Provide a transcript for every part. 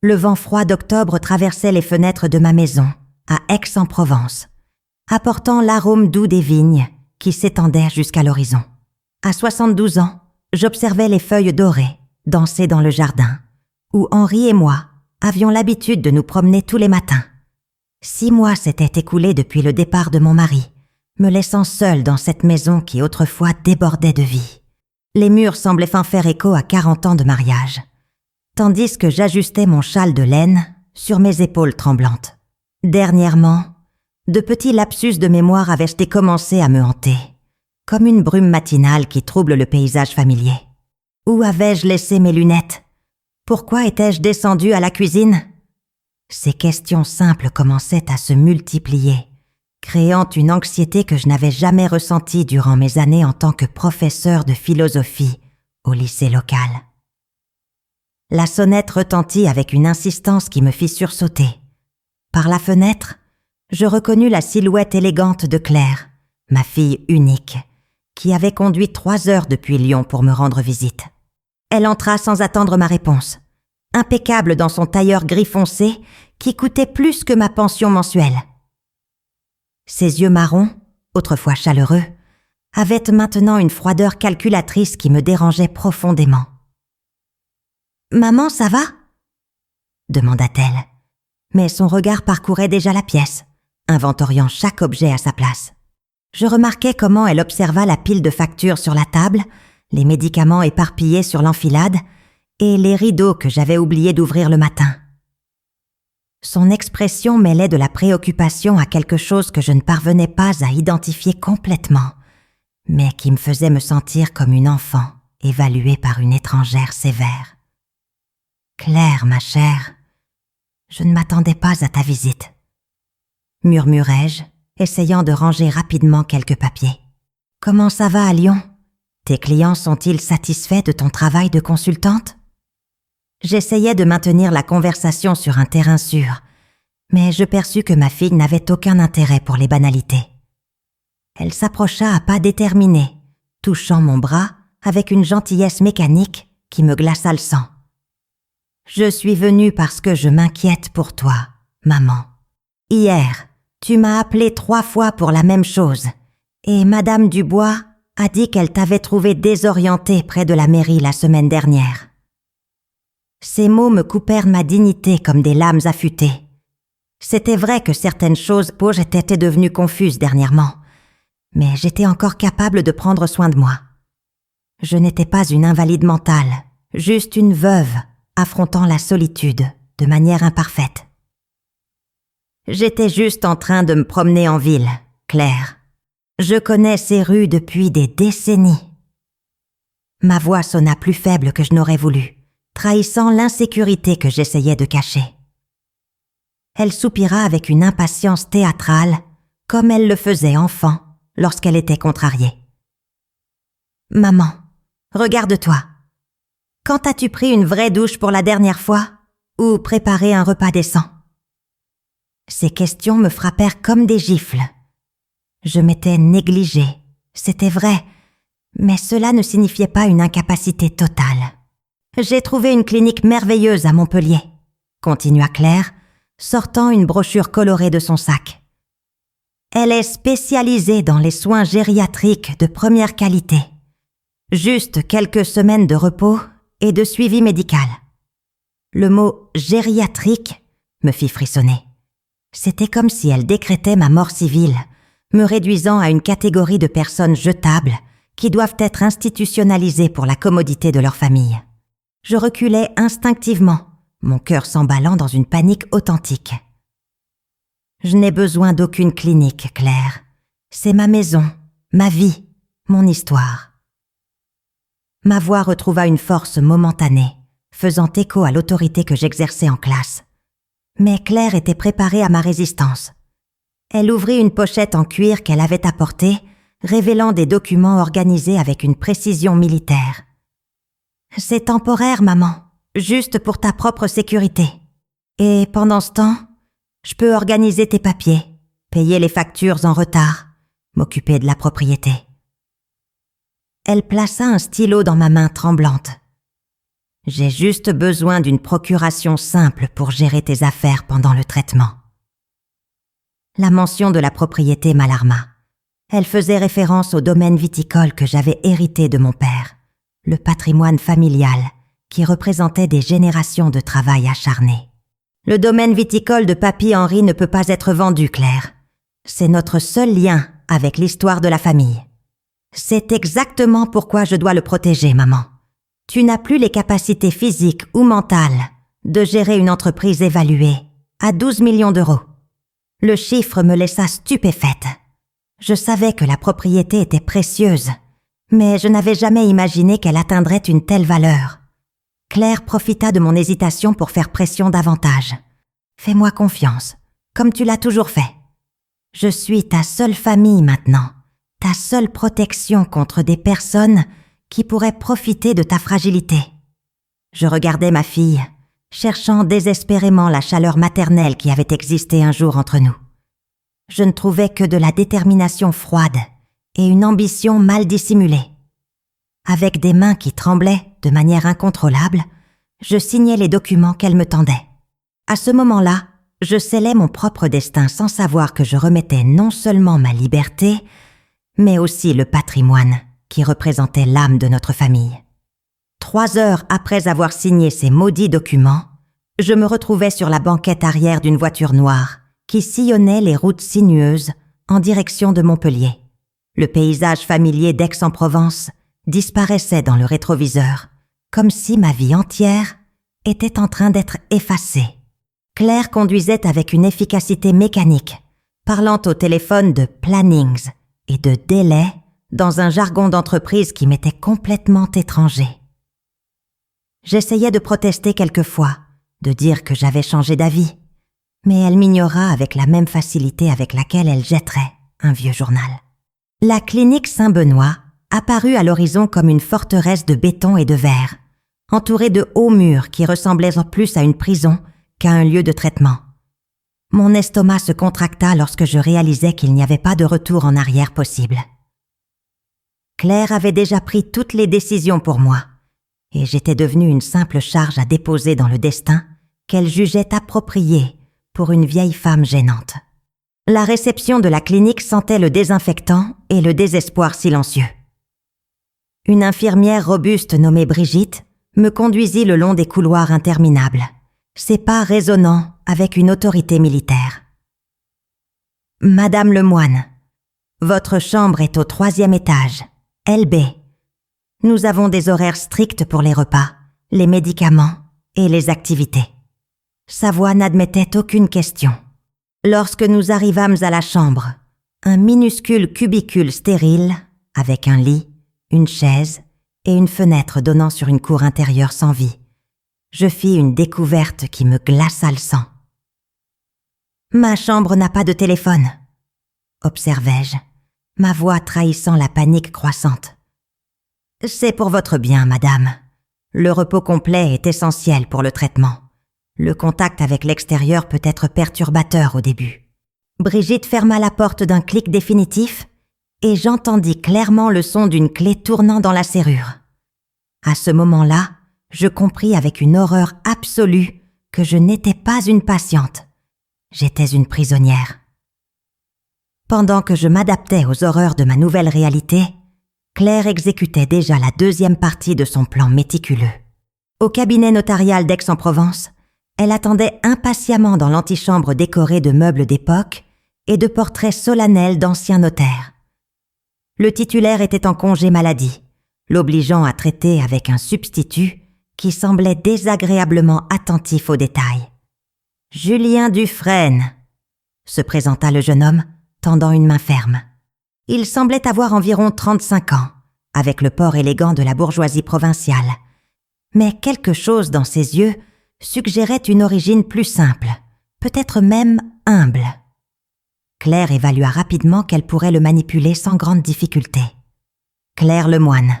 Le vent froid d'octobre traversait les fenêtres de ma maison, à Aix-en-Provence, apportant l'arôme doux des vignes qui s'étendaient jusqu'à l'horizon. À 72 ans, j'observais les feuilles dorées danser dans le jardin, où Henri et moi avions l'habitude de nous promener tous les matins. 6 mois s'étaient écoulés depuis le départ de mon mari, me laissant seule dans cette maison qui autrefois débordait de vie. Les murs semblaient faire écho à 40 ans de mariage, tandis que j'ajustais mon châle de laine sur mes épaules tremblantes. Dernièrement, de petits lapsus de mémoire avaient commencé à me hanter, comme une brume matinale qui trouble le paysage familier. Où avais-je laissé mes lunettes? Pourquoi étais-je descendue à la cuisine? Ces questions simples commençaient à se multiplier, créant une anxiété que je n'avais jamais ressentie durant mes années en tant que professeur de philosophie au lycée local. La sonnette retentit avec une insistance qui me fit sursauter. Par la fenêtre, je reconnus la silhouette élégante de Claire, ma fille unique, qui avait conduit 3 heures depuis Lyon pour me rendre visite. Elle entra sans attendre ma réponse, impeccable dans son tailleur gris foncé qui coûtait plus que ma pension mensuelle. Ses yeux marrons, autrefois chaleureux, avaient maintenant une froideur calculatrice qui me dérangeait profondément. « Maman, ça va ?» demanda-t-elle, mais son regard parcourait déjà la pièce, inventoriant chaque objet à sa place. Je remarquai comment elle observa la pile de factures sur la table, les médicaments éparpillés sur l'enfilade et les rideaux que j'avais oublié d'ouvrir le matin. Son expression mêlait de la préoccupation à quelque chose que je ne parvenais pas à identifier complètement, mais qui me faisait me sentir comme une enfant évaluée par une étrangère sévère. « Claire, ma chère, je ne m'attendais pas à ta visite. » murmurai-je, essayant de ranger rapidement quelques papiers. « Comment ça va à Lyon ? Tes clients sont-ils satisfaits de ton travail de consultante ?» J'essayais de maintenir la conversation sur un terrain sûr, mais je perçus que ma fille n'avait aucun intérêt pour les banalités. Elle s'approcha à pas déterminés, touchant mon bras avec une gentillesse mécanique qui me glaça le sang. « Je suis venue parce que je m'inquiète pour toi, maman. Hier, tu m'as appelé 3 fois pour la même chose, et Madame Dubois a dit qu'elle t'avait trouvé désorientée près de la mairie la semaine dernière. » Ces mots me coupèrent ma dignité comme des lames affûtées. C'était vrai que certaines choses étaient devenues confuses dernièrement, mais j'étais encore capable de prendre soin de moi. Je n'étais pas une invalide mentale, juste une veuve affrontant la solitude de manière imparfaite. J'étais juste en train de me promener en ville, Claire. Je connais ces rues depuis des décennies. Ma voix sonna plus faible que je n'aurais voulu, trahissant l'insécurité que j'essayais de cacher. Elle soupira avec une impatience théâtrale, comme elle le faisait enfant lorsqu'elle était contrariée. « Maman, regarde-toi. Quand as-tu pris une vraie douche pour la dernière fois ou préparé un repas décent ?» Ces questions me frappèrent comme des gifles. Je m'étais négligée, c'était vrai, mais cela ne signifiait pas une incapacité totale. « J'ai trouvé une clinique merveilleuse à Montpellier », continua Claire, sortant une brochure colorée de son sac. « Elle est spécialisée dans les soins gériatriques de première qualité. Juste quelques semaines de repos et de suivi médical. » Le mot « gériatrique » me fit frissonner. C'était comme si elle décrétait ma mort civile, me réduisant à une catégorie de personnes jetables qui doivent être institutionnalisées pour la commodité de leur famille. Je reculais instinctivement, mon cœur s'emballant dans une panique authentique. « Je n'ai besoin d'aucune clinique, Claire. C'est ma maison, ma vie, mon histoire. » Ma voix retrouva une force momentanée, faisant écho à l'autorité que j'exerçais en classe. Mais Claire était préparée à ma résistance. Elle ouvrit une pochette en cuir qu'elle avait apportée, révélant des documents organisés avec une précision militaire. « C'est temporaire, maman, juste pour ta propre sécurité. Et pendant ce temps, je peux organiser tes papiers, payer les factures en retard, m'occuper de la propriété. » Elle plaça un stylo dans ma main tremblante. J'ai juste besoin d'une procuration simple pour gérer tes affaires pendant le traitement. » La mention de la propriété m'alarma. Elle faisait référence au domaine viticole que j'avais hérité de mon père, le patrimoine familial qui représentait des générations de travail acharné. « Le domaine viticole de Papy Henry ne peut pas être vendu, Claire. C'est notre seul lien avec l'histoire de la famille. C'est exactement pourquoi je dois le protéger, maman. Tu n'as plus les capacités physiques ou mentales de gérer une entreprise évaluée à 12 millions d'euros. » Le chiffre me laissa stupéfaite. Je savais que la propriété était précieuse, mais je n'avais jamais imaginé qu'elle atteindrait une telle valeur. Claire profita de mon hésitation pour faire pression davantage. « Fais-moi confiance, comme tu l'as toujours fait. Je suis ta seule famille maintenant, ta seule protection contre des personnes qui pourraient profiter de ta fragilité. » Je regardais ma fille, cherchant désespérément la chaleur maternelle qui avait existé un jour entre nous. Je ne trouvais que de la détermination froide et une ambition mal dissimulée. Avec des mains qui tremblaient de manière incontrôlable, je signais les documents qu'elle me tendait. À ce moment-là, je scellais mon propre destin sans savoir que je remettais non seulement ma liberté, mais aussi le patrimoine qui représentait l'âme de notre famille. 3 heures après avoir signé ces maudits documents, je me retrouvais sur la banquette arrière d'une voiture noire qui sillonnait les routes sinueuses en direction de Montpellier. Le paysage familier d'Aix-en-Provence disparaissait dans le rétroviseur, comme si ma vie entière était en train d'être effacée. Claire conduisait avec une efficacité mécanique, parlant au téléphone de plannings et de délais dans un jargon d'entreprise qui m'était complètement étranger. J'essayais de protester quelquefois, de dire que j'avais changé d'avis, mais elle m'ignora avec la même facilité avec laquelle elle jetterait un vieux journal. La clinique Saint-Benoît apparut à l'horizon comme une forteresse de béton et de verre, entourée de hauts murs qui ressemblaient en plus à une prison qu'à un lieu de traitement. Mon estomac se contracta lorsque je réalisais qu'il n'y avait pas de retour en arrière possible. Claire avait déjà pris toutes les décisions pour moi, et j'étais devenue une simple charge à déposer dans le destin qu'elle jugeait appropriée pour une vieille femme gênante. La réception de la clinique sentait le désinfectant et le désespoir silencieux. Une infirmière robuste nommée Brigitte me conduisit le long des couloirs interminables, ses pas résonnant avec une autorité militaire. « Madame Lemoine, votre chambre est au 3e étage, LB. Nous avons des horaires stricts pour les repas, les médicaments et les activités. » Sa voix n'admettait aucune question. Lorsque nous arrivâmes à la chambre, un minuscule cubicule stérile, avec un lit, une chaise et une fenêtre donnant sur une cour intérieure sans vie, je fis une découverte qui me glaça le sang. « Ma chambre n'a pas de téléphone, » observai-je, ma voix trahissant la panique croissante. « C'est pour votre bien, madame. Le repos complet est essentiel pour le traitement. Le contact avec l'extérieur peut être perturbateur au début. » Brigitte ferma la porte d'un clic définitif et j'entendis clairement le son d'une clé tournant dans la serrure. À ce moment-là, je compris avec une horreur absolue que je n'étais pas une patiente. J'étais une prisonnière. Pendant que je m'adaptais aux horreurs de ma nouvelle réalité, Claire exécutait déjà la 2e partie de son plan méticuleux. Au cabinet notarial d'Aix-en-Provence, elle attendait impatiemment dans l'antichambre décorée de meubles d'époque et de portraits solennels d'anciens notaires. Le titulaire était en congé maladie, l'obligeant à traiter avec un substitut qui semblait désagréablement attentif aux détails. « Julien Dufresne », se présenta le jeune homme, tendant une main ferme. Il semblait avoir environ 35 ans, avec le port élégant de la bourgeoisie provinciale, mais quelque chose dans ses yeux suggérait une origine plus simple, peut-être même humble. Claire évalua rapidement qu'elle pourrait le manipuler sans grande difficulté. « Claire Lemoine,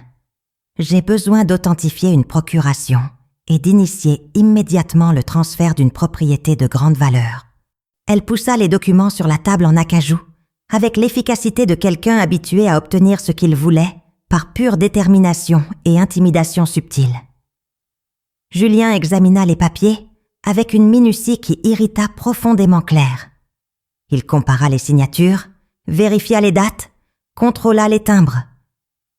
j'ai besoin d'authentifier une procuration et d'initier immédiatement le transfert d'une propriété de grande valeur. » Elle poussa les documents sur la table en acajou, avec l'efficacité de quelqu'un habitué à obtenir ce qu'il voulait par pure détermination et intimidation subtile. Julien examina les papiers avec une minutie qui irrita profondément Claire. Il compara les signatures, vérifia les dates, contrôla les timbres.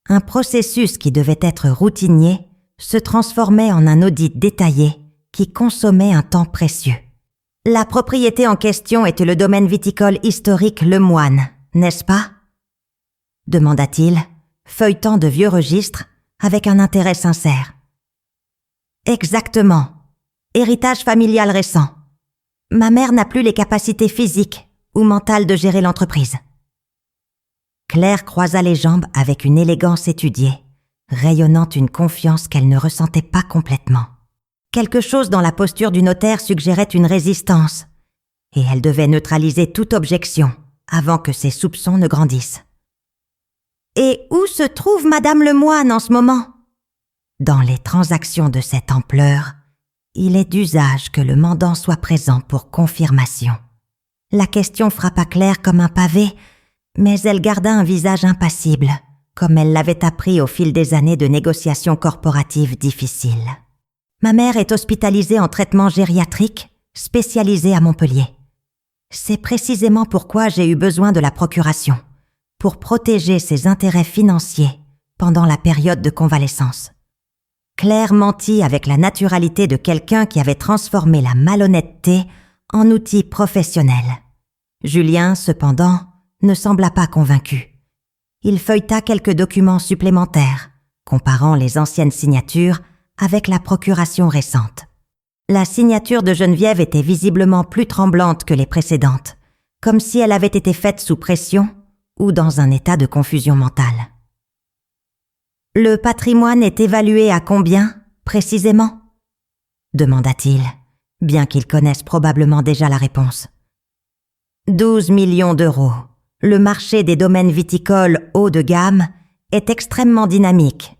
Un processus qui devait être routinier se transformait en un audit détaillé qui consommait un temps précieux. La propriété en question était le domaine viticole historique Le Moine, n'est-ce pas ? Demanda-t-il, feuilletant de vieux registres avec un intérêt sincère. Exactement. Héritage familial récent. Ma mère n'a plus les capacités physiques ou mentales de gérer l'entreprise. Claire croisa les jambes avec une élégance étudiée, rayonnant une confiance qu'elle ne ressentait pas complètement. Quelque chose dans la posture du notaire suggérait une résistance, et elle devait neutraliser toute objection avant que ses soupçons ne grandissent. « Et où se trouve Madame Lemoine en ce moment ?» Dans les transactions de cette ampleur, il est d'usage que le mandant soit présent pour confirmation. La question frappa Claire comme un pavé, mais elle garda un visage impassible, comme elle l'avait appris au fil des années de négociations corporatives difficiles. Ma mère est hospitalisée en traitement gériatrique, spécialisée à Montpellier. C'est précisément pourquoi j'ai eu besoin de la procuration, pour protéger ses intérêts financiers pendant la période de convalescence. Claire mentit avec la naturalité de quelqu'un qui avait transformé la malhonnêteté en outil professionnel. Julien, cependant, ne sembla pas convaincu. Il feuilleta quelques documents supplémentaires, comparant les anciennes signatures avec la procuration récente. La signature de Geneviève était visiblement plus tremblante que les précédentes, comme si elle avait été faite sous pression ou dans un état de confusion mentale. « Le patrimoine est évalué à combien, précisément ?» demanda-t-il, bien qu'il connaisse probablement déjà la réponse. « 12 millions d'euros. Le marché des domaines viticoles haut de gamme est extrêmement dynamique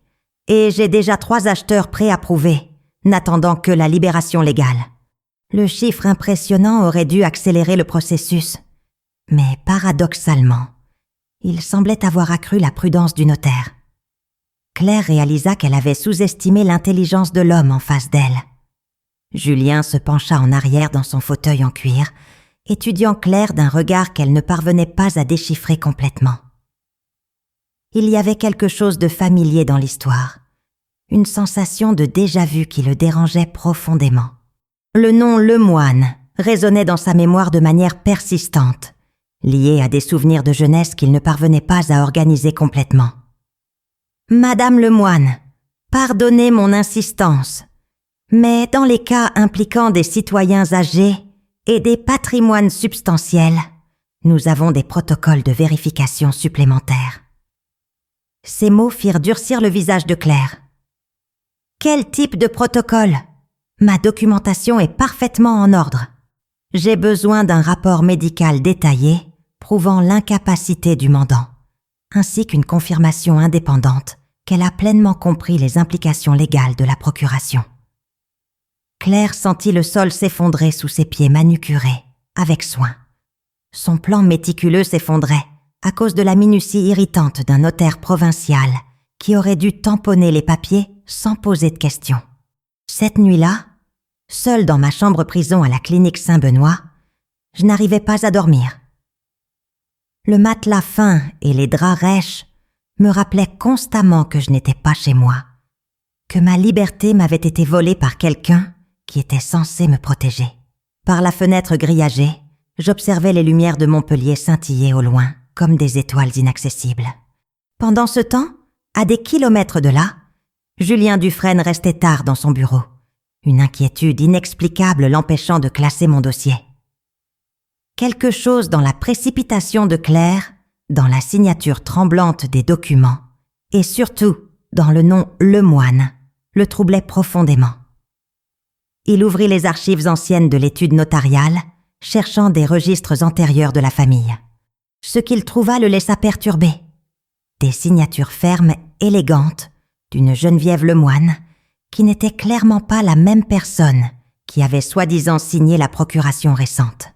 et j'ai déjà 3 acheteurs préapprouvés, n'attendant que la libération légale. Le chiffre impressionnant aurait dû accélérer le processus, mais paradoxalement, il semblait avoir accru la prudence du notaire. Claire réalisa qu'elle avait sous-estimé l'intelligence de l'homme en face d'elle. Julien se pencha en arrière dans son fauteuil en cuir, étudiant Claire d'un regard qu'elle ne parvenait pas à déchiffrer complètement. Il y avait quelque chose de familier dans l'histoire, une sensation de déjà-vu qui le dérangeait profondément. Le nom Lemoine résonnait dans sa mémoire de manière persistante, lié à des souvenirs de jeunesse qu'il ne parvenait pas à organiser complètement. « Madame Lemoine, pardonnez mon insistance, mais dans les cas impliquant des citoyens âgés et des patrimoines substantiels, nous avons des protocoles de vérification supplémentaires. » Ces mots firent durcir le visage de Claire. « Quel type de protocole ? Ma documentation est parfaitement en ordre. J'ai besoin d'un rapport médical détaillé prouvant l'incapacité du mandant, ainsi qu'une confirmation indépendante qu'elle a pleinement compris les implications légales de la procuration. » Claire sentit le sol s'effondrer sous ses pieds manucurés, avec soin. Son plan méticuleux s'effondrait à cause de la minutie irritante d'un notaire provincial qui aurait dû tamponner les papiers sans poser de questions. Cette nuit-là, seule dans ma chambre-prison à la clinique Saint-Benoît, je n'arrivais pas à dormir. Le matelas fin et les draps rêches me rappelaient constamment que je n'étais pas chez moi, que ma liberté m'avait été volée par quelqu'un qui était censé me protéger. Par la fenêtre grillagée, j'observais les lumières de Montpellier scintiller au loin, comme des étoiles inaccessibles. Pendant ce temps, à des kilomètres de là, Julien Dufresne restait tard dans son bureau, une inquiétude inexplicable l'empêchant de classer mon dossier. Quelque chose dans la précipitation de Claire, dans la signature tremblante des documents, et surtout dans le nom Lemoine, le troublait profondément. Il ouvrit les archives anciennes de l'étude notariale, cherchant des registres antérieurs de la famille. Ce qu'il trouva le laissa perturbé. Des signatures fermes, élégantes, d'une Geneviève Lemoine, qui n'était clairement pas la même personne qui avait soi-disant signé la procuration récente.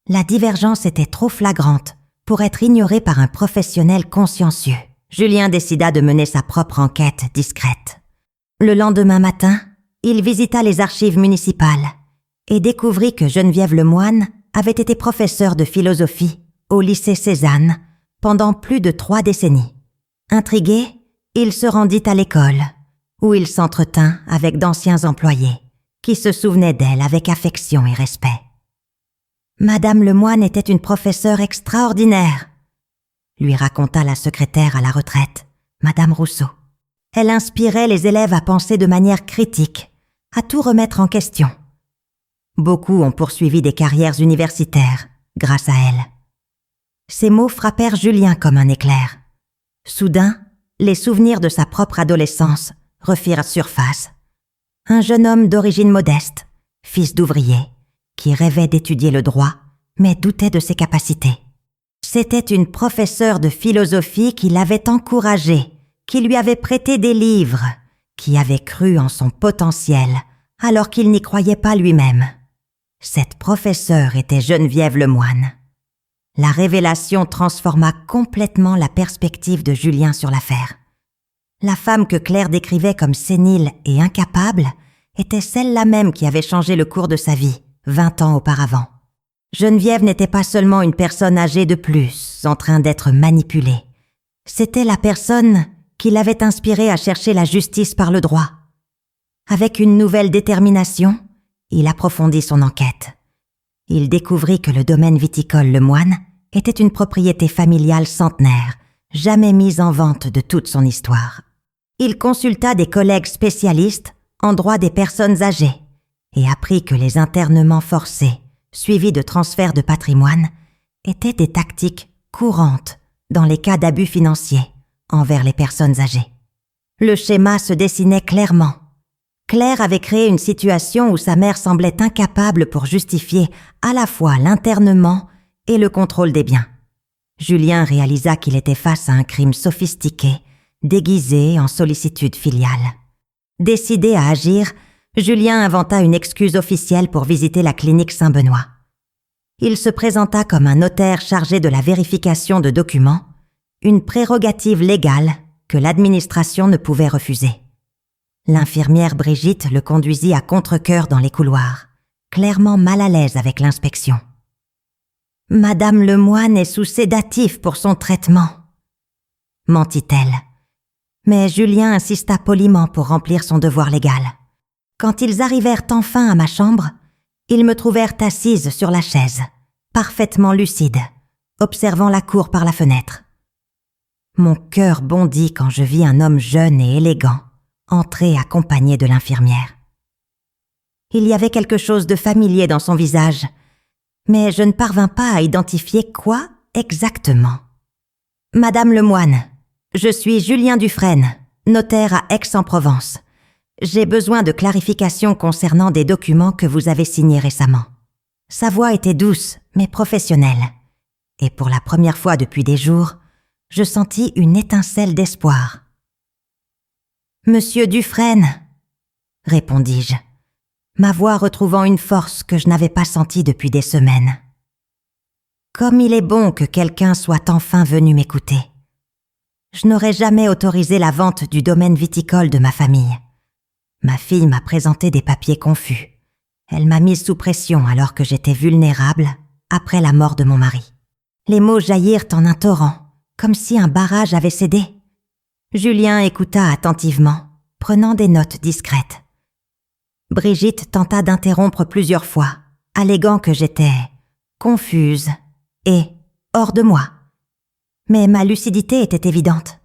La divergence était trop flagrante pour être ignorée par un professionnel consciencieux. Julien décida de mener sa propre enquête discrète. Le lendemain matin, Il visita les archives municipales et découvrit que Geneviève Lemoine avait été professeure de philosophie au lycée Cézanne pendant plus de 3 décennies. Intrigué, il se rendit à l'école, où il s'entretint avec d'anciens employés qui se souvenaient d'elle avec affection et respect. Madame Lemoine était une professeure extraordinaire, lui raconta la secrétaire à la retraite, Madame Rousseau. Elle inspirait les élèves à penser de manière critique, à tout remettre en question. Beaucoup ont poursuivi des carrières universitaires grâce à elle. Ces mots frappèrent Julien comme un éclair. Soudain, les souvenirs de sa propre adolescence refirent surface. Un jeune homme d'origine modeste, fils d'ouvrier, qui rêvait d'étudier le droit, mais doutait de ses capacités. C'était une professeure de philosophie qui l'avait encouragé, qui lui avait prêté des livres, qui avait cru en son potentiel, alors qu'il n'y croyait pas lui-même. Cette professeure était Geneviève Lemoine. La révélation transforma complètement la perspective de Julien sur l'affaire. La femme que Claire décrivait comme sénile et incapable était celle-là même qui avait changé le cours de sa vie, 20 ans auparavant. Geneviève n'était pas seulement une personne âgée de plus, en train d'être manipulée. C'était la personne qui l'avait inspiré à chercher la justice par le droit. Avec une nouvelle détermination, il approfondit son enquête. Il découvrit que le domaine viticole Lemoine était une propriété familiale centenaire, jamais mise en vente de toute son histoire. Il consulta des collègues spécialistes en droit des personnes âgées et apprit que les internements forcés, suivis de transferts de patrimoine, étaient des tactiques courantes dans les cas d'abus financiers envers les personnes âgées. Le schéma se dessinait clairement. Claire avait créé une situation où sa mère semblait incapable pour justifier à la fois l'internement et le contrôle des biens. Julien réalisa qu'il était face à un crime sophistiqué, déguisé en sollicitude filiale. Décidé à agir, Julien inventa une excuse officielle pour visiter la clinique Saint-Benoît. Il se présenta comme un notaire chargé de la vérification de documents, une prérogative légale que l'administration ne pouvait refuser. L'infirmière Brigitte le conduisit à contre-cœur dans les couloirs, clairement mal à l'aise avec l'inspection. « Madame Lemoine est sous sédatif pour son traitement », mentit-elle. Mais Julien insista poliment pour remplir son devoir légal. Quand ils arrivèrent enfin à ma chambre, ils me trouvèrent assise sur la chaise, parfaitement lucide, observant la cour par la fenêtre. Mon cœur bondit quand je vis un homme jeune et élégant entrer accompagné de l'infirmière. Il y avait quelque chose de familier dans son visage, mais je ne parvins pas à identifier quoi exactement. « Madame Lemoine, je suis Julien Dufresne, notaire à Aix-en-Provence. J'ai besoin de clarifications concernant des documents que vous avez signés récemment. » Sa voix était douce, mais professionnelle. Et pour la première fois depuis des jours, je sentis une étincelle d'espoir. « Monsieur Dufresne, » répondis-je, ma voix retrouvant une force que je n'avais pas sentie depuis des semaines. Comme il est bon que quelqu'un soit enfin venu m'écouter. Je n'aurais jamais autorisé la vente du domaine viticole de ma famille. Ma fille m'a présenté des papiers confus. Elle m'a mise sous pression alors que j'étais vulnérable après la mort de mon mari. Les mots jaillirent en un torrent, comme si un barrage avait cédé. Julien écouta attentivement, prenant des notes discrètes. Brigitte tenta d'interrompre plusieurs fois, alléguant que j'étais confuse et hors de moi. Mais ma lucidité était évidente.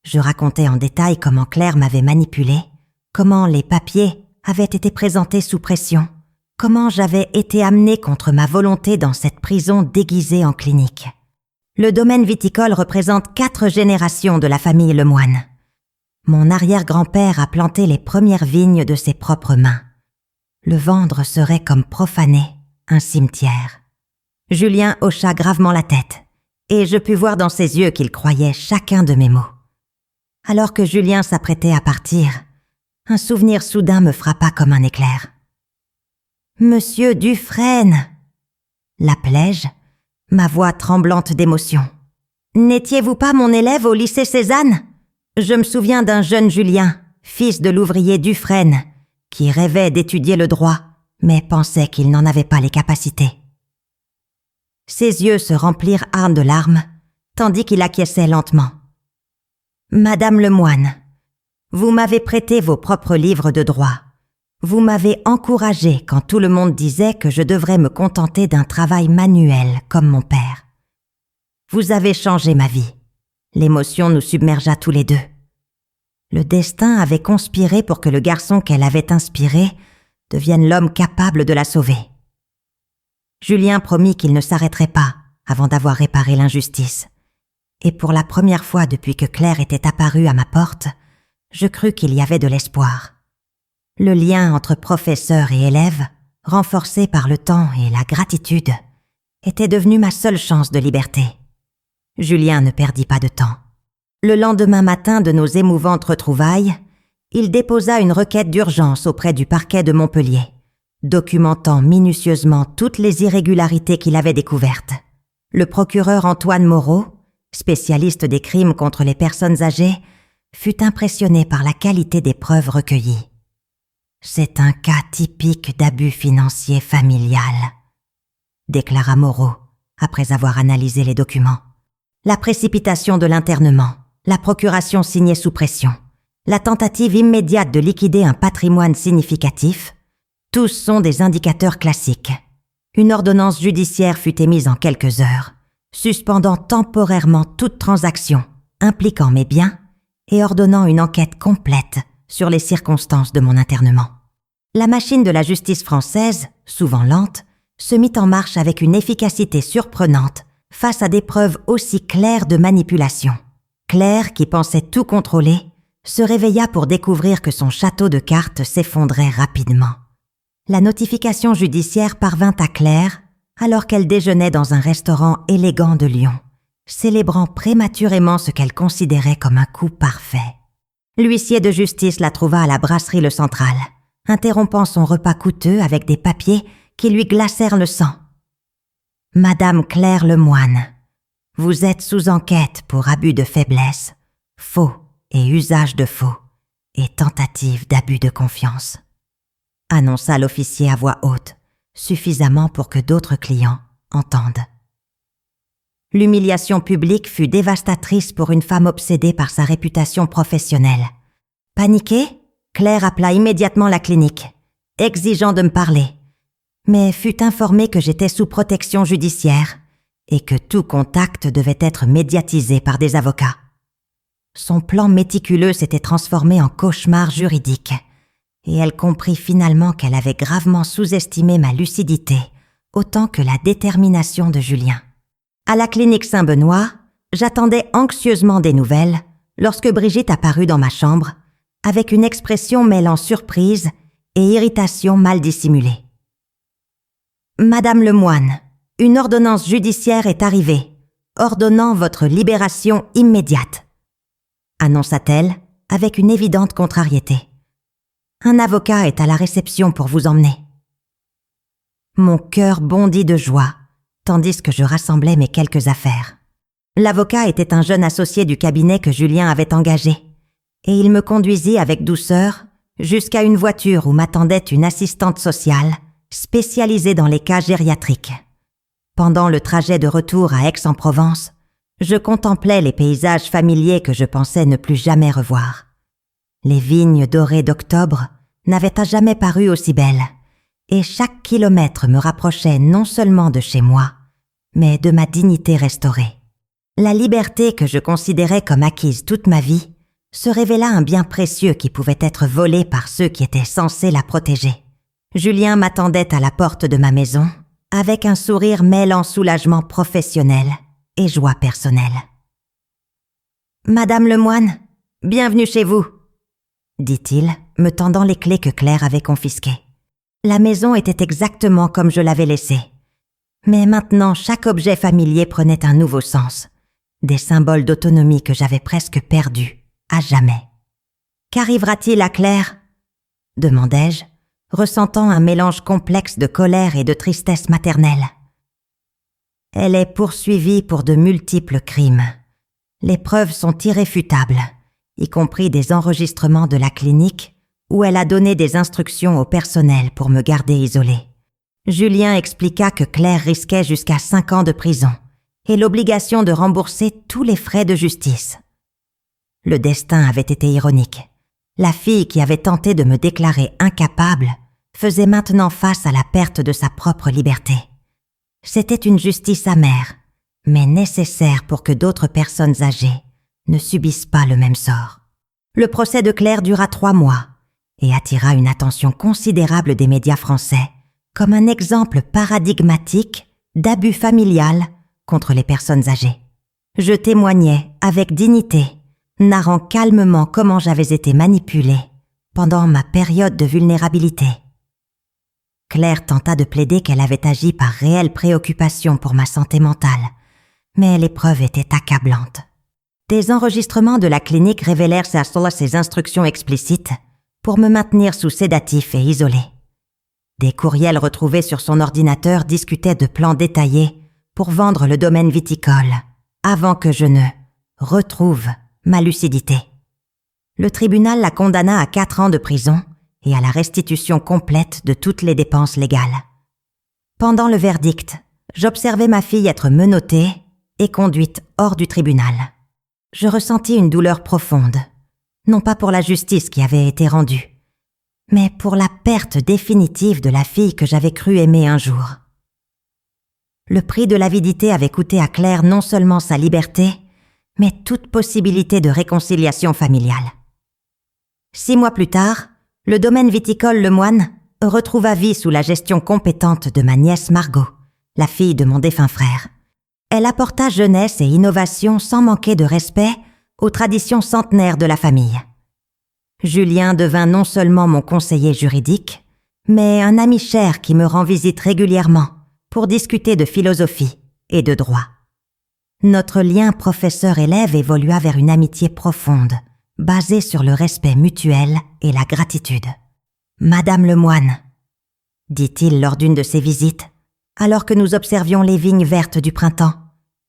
Je racontais en détail comment Claire m'avait manipulée, comment les papiers avaient été présentés sous pression, comment j'avais été amenée contre ma volonté dans cette prison déguisée en clinique. Le domaine viticole représente 4 générations de la famille Lemoine. Mon arrière-grand-père a planté les premières vignes de ses propres mains. Le vendre serait comme profaner un cimetière. Julien hocha gravement la tête, et je pus voir dans ses yeux qu'il croyait chacun de mes mots. Alors que Julien s'apprêtait à partir, un souvenir soudain me frappa comme un éclair. « Monsieur Dufresne !» l'appelai-je, ma voix tremblante d'émotion. « N'étiez-vous pas mon élève au lycée Cézanne ? Je me souviens d'un jeune Julien, fils de l'ouvrier Dufresne, qui rêvait d'étudier le droit, mais pensait qu'il n'en avait pas les capacités. Ses yeux se remplirent de larmes, tandis qu'il acquiesçait lentement. « Madame Lemoine, vous m'avez prêté vos propres livres de droit. Vous m'avez encouragé quand tout le monde disait que je devrais me contenter d'un travail manuel comme mon père. Vous avez changé ma vie. L'émotion nous submergea tous les deux. Le destin avait conspiré pour que le garçon qu'elle avait inspiré devienne l'homme capable de la sauver. Julien promit qu'il ne s'arrêterait pas avant d'avoir réparé l'injustice. Et pour la première fois depuis que Claire était apparue à ma porte, je crus qu'il y avait de l'espoir. Le lien entre professeur et élève, renforcé par le temps et la gratitude, était devenu ma seule chance de liberté. Julien ne perdit pas de temps. Le lendemain matin de nos émouvantes retrouvailles, il déposa une requête d'urgence auprès du parquet de Montpellier, documentant minutieusement toutes les irrégularités qu'il avait découvertes. Le procureur Antoine Moreau, spécialiste des crimes contre les personnes âgées, fut impressionné par la qualité des preuves recueillies. « C'est un cas typique d'abus financier familial », déclara Moreau, après avoir analysé les documents. La précipitation de l'internement, la procuration signée sous pression, la tentative immédiate de liquider un patrimoine significatif, tous sont des indicateurs classiques. Une ordonnance judiciaire fut émise en quelques heures, suspendant temporairement toute transaction impliquant mes biens et ordonnant une enquête complète sur les circonstances de mon internement. La machine de la justice française, souvent lente, se mit en marche avec une efficacité surprenante face à des preuves aussi claires de manipulation. Claire, qui pensait tout contrôler, se réveilla pour découvrir que son château de cartes s'effondrait rapidement. La notification judiciaire parvint à Claire alors qu'elle déjeunait dans un restaurant élégant de Lyon, célébrant prématurément ce qu'elle considérait comme un coup parfait. L'huissier de justice la trouva à la brasserie Le Central, interrompant son repas coûteux avec des papiers qui lui glacèrent le sang. « Madame Claire Lemoine, vous êtes sous enquête pour abus de faiblesse, faux et usage de faux, et tentative d'abus de confiance », annonça l'officier à voix haute, suffisamment pour que d'autres clients entendent. L'humiliation publique fut dévastatrice pour une femme obsédée par sa réputation professionnelle. Paniquée, Claire appela immédiatement la clinique, exigeant de me parler, mais fut informée que j'étais sous protection judiciaire et que tout contact devait être médiatisé par des avocats. Son plan méticuleux s'était transformé en cauchemar juridique, et elle comprit finalement qu'elle avait gravement sous-estimé ma lucidité, autant que la détermination de Julien. À la clinique Saint-Benoît, j'attendais anxieusement des nouvelles lorsque Brigitte apparut dans ma chambre, avec une expression mêlant surprise et irritation mal dissimulée. « Madame Lemoine, une ordonnance judiciaire est arrivée, ordonnant votre libération immédiate », annonça-t-elle avec une évidente contrariété. « Un avocat est à la réception pour vous emmener. » Mon cœur bondit de joie, tandis que je rassemblais mes quelques affaires. L'avocat était un jeune associé du cabinet que Julien avait engagé, et il me conduisit avec douceur jusqu'à une voiture où m'attendait une assistante sociale spécialisée dans les cas gériatriques. Pendant le trajet de retour à Aix-en-Provence, je contemplais les paysages familiers que je pensais ne plus jamais revoir. Les vignes dorées d'octobre n'avaient à jamais paru aussi belles, et chaque kilomètre me rapprochait non seulement de chez moi, mais de ma dignité restaurée. La liberté que je considérais comme acquise toute ma vie se révéla un bien précieux qui pouvait être volé par ceux qui étaient censés la protéger. Julien m'attendait à la porte de ma maison, avec un sourire mêlant soulagement professionnel et joie personnelle. « Madame Lemoine, bienvenue chez vous », dit-il, me tendant les clés que Claire avait confisquées. La maison était exactement comme je l'avais laissée. Mais maintenant, chaque objet familier prenait un nouveau sens, des symboles d'autonomie que j'avais presque perdus, à jamais. « Qu'arrivera-t-il à Claire ?» demandai-je, ressentant un mélange complexe de colère et de tristesse maternelle. « Elle est poursuivie pour de multiples crimes. Les preuves sont irréfutables, y compris des enregistrements de la clinique où elle a donné des instructions au personnel pour me garder isolée. Julien expliqua que Claire risquait jusqu'à 5 ans de prison et l'obligation de rembourser tous les frais de justice. Le destin avait été ironique. La fille qui avait tenté de me déclarer incapable faisait maintenant face à la perte de sa propre liberté. C'était une justice amère, mais nécessaire pour que d'autres personnes âgées ne subissent pas le même sort. Le procès de Claire dura 3 mois et attira une attention considérable des médias français comme un exemple paradigmatique d'abus familial contre les personnes âgées. Je témoignais avec dignité, narrant calmement comment j'avais été manipulée pendant ma période de vulnérabilité. Claire tenta de plaider qu'elle avait agi par réelle préoccupation pour ma santé mentale, mais les preuves étaient accablantes. Des enregistrements de la clinique révélèrent ses instructions explicites pour me maintenir sous sédatifs et isolée. Des courriels retrouvés sur son ordinateur discutaient de plans détaillés pour vendre le domaine viticole, avant que je ne retrouve ma lucidité. Le tribunal la condamna à 4 ans de prison et à la restitution complète de toutes les dépenses légales. Pendant le verdict, j'observais ma fille être menottée et conduite hors du tribunal. Je ressentis une douleur profonde, non pas pour la justice qui avait été rendue, mais pour la perte définitive de la fille que j'avais cru aimer un jour. Le prix de l'avidité avait coûté à Claire non seulement sa liberté, mais toute possibilité de réconciliation familiale. 6 mois plus tard, le domaine viticole Le Moine retrouva vie sous la gestion compétente de ma nièce Margot, la fille de mon défunt frère. Elle apporta jeunesse et innovation sans manquer de respect aux traditions centenaires de la famille. Julien devint non seulement mon conseiller juridique, mais un ami cher qui me rend visite régulièrement pour discuter de philosophie et de droit. Notre lien professeur-élève évolua vers une amitié profonde, basée sur le respect mutuel et la gratitude. « Madame Lemoine », dit-il lors d'une de ses visites, alors que nous observions les vignes vertes du printemps,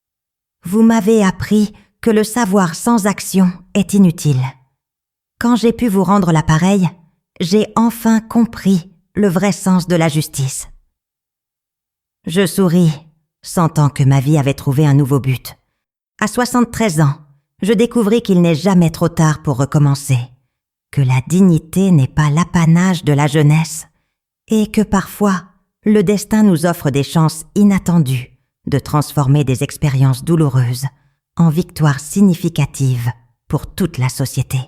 « vous m'avez appris que le savoir sans action est inutile. Quand j'ai pu vous rendre l'appareil, j'ai enfin compris le vrai sens de la justice. » Je souris, sentant que ma vie avait trouvé un nouveau but. À 73 ans, je découvris qu'il n'est jamais trop tard pour recommencer, que la dignité n'est pas l'apanage de la jeunesse et que parfois, le destin nous offre des chances inattendues de transformer des expériences douloureuses en victoires significatives pour toute la société.